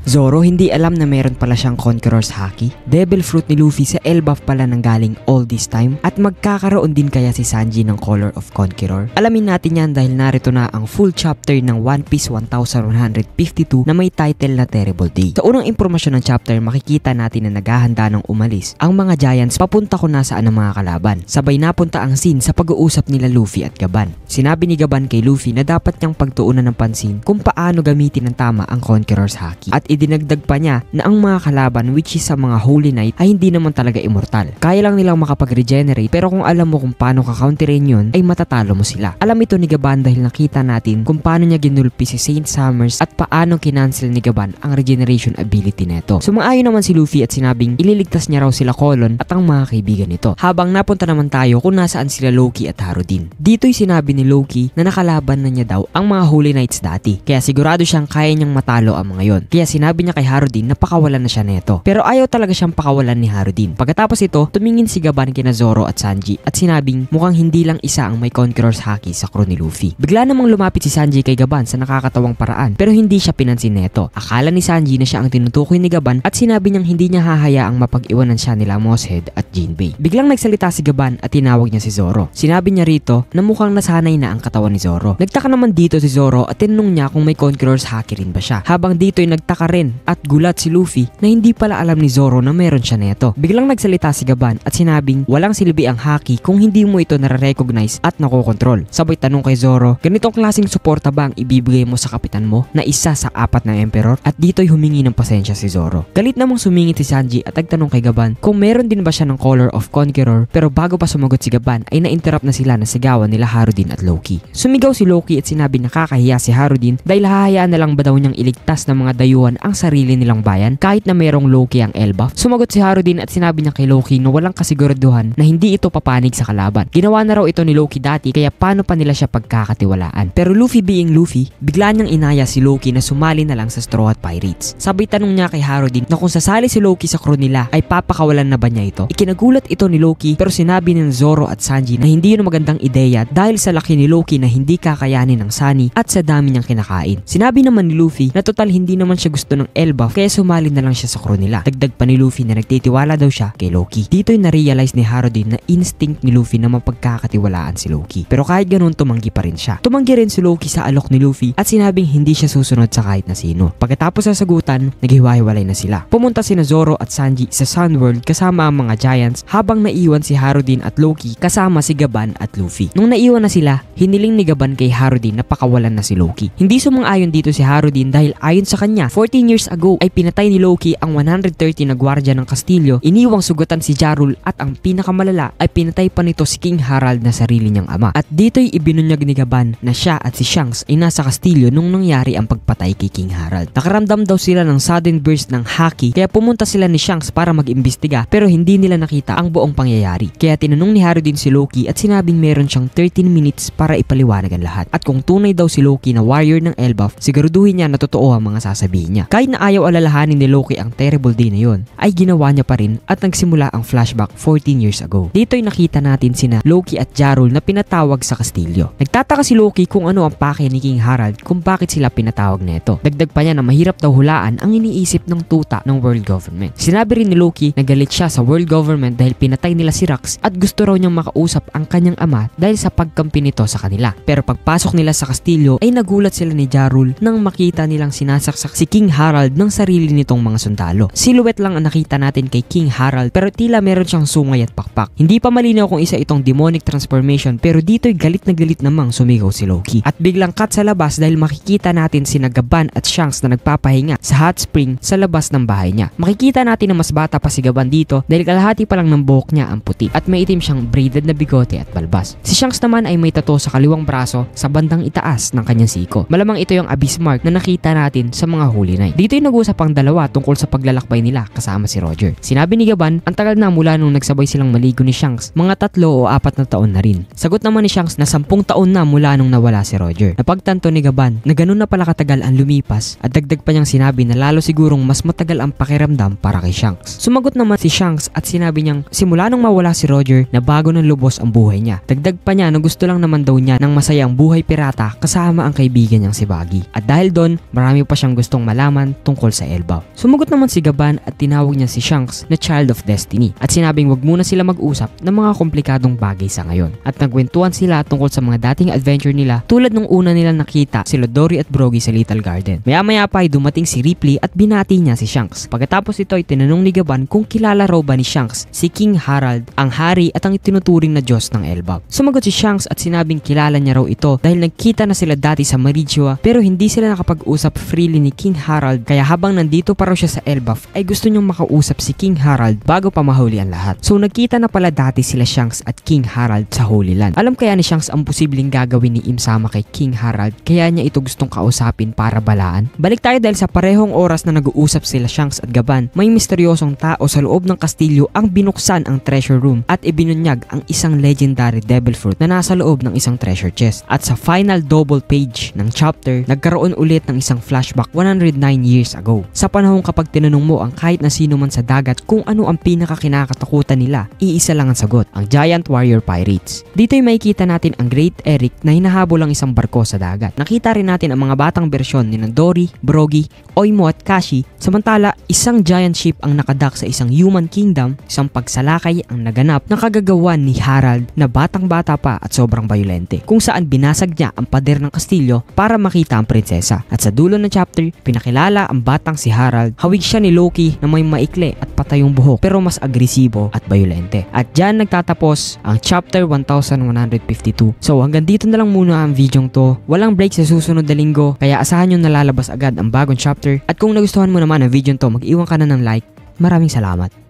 Zoro hindi alam na meron pala siyang Conqueror's Haki. Devil Fruit ni Luffy sa Elbaf pala nanggaling all this time. At magkakaroon din kaya si Sanji ng Color of Conqueror? Alamin natin yan dahil narito na ang full chapter ng One Piece 1152 na may title na Terrible Day. Sa unang impormasyon ng chapter, makikita natin na naghahanda ng umalis ang mga Giants papunta kung nasaan ang mga kalaban. Sabay napunta ang scene sa pag-uusap nila Luffy at Gaban. Sinabi ni Gaban kay Luffy na dapat niyang pagtuunan ng pansin kung paano gamitin ng tama ang Conqueror's Haki. At idinagdag pa niya na ang mga kalaban which is sa mga Holy Knight ay hindi naman talaga immortal. Kaya lang nilang makapag-regenerate pero kung alam mo kung paano ka-counterin yun ay matatalo mo sila. Alam ito ni Gaban dahil nakita natin kung paano niya ginulpi si Saint Summers at paano kinancel ni Gaban ang regeneration ability neto. Sumang-ayon naman si Luffy at sinabing ililigtas niya raw sila Colon at ang mga kaibigan nito. Habang napunta naman tayo kung nasaan sila Loki at Harudin. Dito'y sinabi ni Loki na nakalaban na niya daw ang mga Holy Knights dati. Kaya sigurado siyang kaya niyang matalo ang mga yon. Kaya sinabi niya kay Harudin na pakawalan na siya neto. Pero ayaw talaga siyang pakawalan ni Harudin. Pagkatapos ito, tumingin si Gaban kina Zoro at Sanji at sinabing mukhang hindi lang isa ang may Conqueror's Haki sa crew ni Luffy. Bigla namang lumapit si Sanji kay Gaban sa nakakatawang paraan pero hindi siya pinansin neto. Akala ni Sanji na siya ang tinutukoy ni Gaban at sinabi niyang hindi niya hahayaang mapag-iwanan siya nila Mosshead at Jinbei. Biglang nagsalita si Gaban at tinawag niya si Zoro. Sinabi niya rito na mukhang nasanay na ang katawan ni Zoro. Nagtaka naman dito si Zoro at tinanong niya kung may Conqueror's Haki rin ba siya. Habang dito'y nagtaka rin at gulat si Luffy na hindi pala alam ni Zoro na meron siya neto. Biglang nagsalita si Gaban at sinabing walang silbi ang Haki kung hindi mo ito nare-recognize at nakokontrol. Sabay tanong kay Zoro, ganitong klaseng suporta ba ang ibibigay mo sa kapitan mo na isa sa 4 na Emperor? At dito'y humingi ng pasensya si Zoro. Galit namang sumingit si Sanji at nagtanong kay Gaban kung meron din ba siya ng Color of Conqueror pero bago pa sumagot si Gaban ay na-interrupt na sila na sigawan nila Harudin at Loki. Sumigaw si Loki at sinabi na kakahiya si Harudin dahil hahayaan na lang ba daw niyang iligtas ng mga dayuhan ang sarili nilang bayan kahit na merong Loki ang Elbaf. Sumagot si Harudin at sinabi niya kay Loki na walang kasiguraduhan na hindi ito papanig sa kalaban. Ginawa na raw ito ni Loki dati kaya paano pa nila siya pagkakatiwalaan. Pero Luffy being Luffy, bigla niyang inaya si Loki na sumali na lang sa Straw Hat Pirates. Sabay tanong niya kay Harudin na kung sasali si Loki sa crew nila ay papakawalan na ba niya ito? Ikinagulat ito ni Loki pero sinabi ng Zoro at Sanji na hindi yun magandang ideya dahil sa laki ni Loki na hindi kakayanin ng Sunny at sa dami niyang kinakain. Sinabi naman ni Luffy na total hindi naman siya gusto ng Elbaf kaya sumali na lang siya sa crew nila. Dagdag pa ni Luffy na nagtitiwala daw siya kay Loki. Dito'y na-realize ni Harudin na instinct ni Luffy na mapagkakatiwalaan si Loki. Pero kahit ganun tumanggi pa rin siya. Tumanggi rin si Loki sa alok ni Luffy at sinabing hindi siya susunod sa kahit na sino. Pagkatapos sa sagutan, naghiwa-hiwalay na sila. Pumunta sina Zoro at Sanji sa Sunworld kasama ang mga Giants habang naiwan si Harudin at Loki kasama si Gaban at Luffy. Nung naiwan na sila, hiniling ni Gaban kay Harudin na pakawalan na si Loki. Hindi sumang-ayon dito si Harudin dahil ayon sa kanya, 14 years ago ay pinatay ni Loki ang 130 na gwardya ng Kastilyo, iniwang sugatan si Jarul at ang pinakamalala ay pinatay pa nito si King Harald na sarili niyang ama. At dito'y ibinunyag ni Gaban na siya at si Shanks ay nasa Kastilyo nung nangyari ang pagpatay kay King Harald. Nakaramdam daw sila ng sudden burst ng Haki kaya pumunta sila ni Shanks para mag-imbestiga pero hindi nila nakita ang buong pangyayari. Kaya tinanong ni Harudin si Loki at sinabing meron siyang 13 minutes para ipaliwanag ang lahat. At kung tunay daw si Loki na warrior ng Elbaf, siguraduhin niya na totoo ang mga sasabihin niya. Kahit na ayaw alalahanin ni Loki ang terrible day na yon, ay ginawa niya pa rin at nagsimula ang flashback 14 years ago. Dito'y nakita natin sina Loki at Jarul na pinatawag sa Kastilyo. Nagtataka si Loki kung ano ang pake ni King Harald kung bakit sila pinatawag neto. Dagdag pa niya na mahirap daw hulaan ang iniisip ng tuta ng world government. Sinabi rin ni Loki na galit siya sa world government dahil pinatay nila si Rax at gusto raw niyang makausap ang kanyang ama dahil sa pagkampi nito sa kanila. Pero pagpasok nila sa Kastilyo ay nagulat sila ni Jarul nang makita nilang sinasaksak si King Harald ng sarili nitong mga sundalo. Silhouette lang ang nakita natin kay King Harald pero tila meron siyang sungay at pakpak. Hindi pa malinaw kung isa itong demonic transformation pero dito'y galit na galit namang sumigaw si Loki. At biglang cut sa labas dahil makikita natin sina Gaban at Shanks na nagpapahinga sa hot spring sa labas ng bahay niya. Makikita natin na mas bata pa si Gaban dito dahil kalahati pa lang ng buhok niya ang puti at may itim siyang braided na bigote at balbas. Si Shanks naman ay may tattoo sa kaliwang braso sa bandang itaas ng kanyang siko. Malamang ito yung abyss mark na nakita natin sa mga Holy Knight. Dito'y nag-usap ang dalawa tungkol sa paglalakbay nila kasama si Roger. Sinabi ni Gaban, ang tagal na mula nung nagsabay silang maligo ni Shanks, mga 3 o 4 na taon na rin. Sagot naman ni Shanks na 10 taon na mula nung nawala si Roger. Napagtanto ni Gaban na ganun na pala katagal ang lumipas at dagdag pa niyang sinabi na lalo sigurong mas matagal ang pakiramdam para kay Shanks. Sumagot naman si Shanks at sinabi niyang simula nung mawala si Roger na bago ng lubos ang buhay niya. Dagdag pa niya na gusto lang naman daw niya ng masayang buhay pirata kasama ang kaibigan niyang si Buggy. At dahil doon, marami pa siyang gustong malaman malaman tungkol sa Elbaf. Sumagot naman si Gaban at tinawag niya si Shanks na Child of Destiny at sinabing wag muna sila mag-usap ng mga komplikadong bagay sa ngayon. At nagkwentuhan sila tungkol sa mga dating adventure nila tulad nung una nila nakita sila Dory at Brogy sa Little Garden. Maya-maya pa ay dumating si Ripley at binati niya si Shanks. Pagkatapos ito ay tinanong ni Gaban kung kilala raw ba ni Shanks si King Harald, ang hari at ang itinuturing na Diyos ng Elbaf. Sumagot si Shanks at sinabing kilala niya raw ito dahil nagkita na sila dati sa Marijoa pero hindi sila nakapag-usap freely ni King Harald, kaya habang nandito pa raw siya sa Elbaf ay gusto niyang makausap si King Harald bago pa mahuli ang lahat. So nagkita na pala dati sila Shanks at King Harald sa Holy Land. Alam kaya ni Shanks ang posibleng gagawin ni Imsama kay King Harald kaya niya ito gustong kausapin para balaan? Balik tayo dahil sa parehong oras na nag-uusap sila Shanks at Gaban, may misteryosong tao sa loob ng kastilyo ang binuksan ang treasure room at ibinunyag ang isang legendary devil fruit na nasa loob ng isang treasure chest. At sa final double page ng chapter, nagkaroon ulit ng isang flashback 109 years ago. Sa panahon kapag tinanong mo ang kahit na sino man sa dagat kung ano ang pinakakinakatakutan nila, iisa lang ang sagot, ang Giant Warrior Pirates. Dito ay makikita natin ang Great Eric na hinahabol ang isang barko sa dagat. Nakita rin natin ang mga batang bersyon ni Dory, Brogy, Oimo at Kashi, samantala isang giant ship ang nakadak sa isang human kingdom, isang pagsalakay ang naganap na kagagawan ni Harald na batang-bata pa at sobrang bayolente, kung saan binasag niya ang pader ng kastilyo para makita ang prinsesa. At sa dulo ng chapter, pinakilala ang batang si Harald. Hawig siya ni Loki na may maikli at patayong buhok pero mas agresibo at bayolente. At dyan nagtatapos ang chapter 1152. So hanggang dito na lang muna ang videong to. Walang break sa susunod na linggo kaya asahan nyo nalalabas agad ang bagong chapter. At kung nagustuhan mo naman ang video to, mag-iwan ka na ng like. Maraming salamat.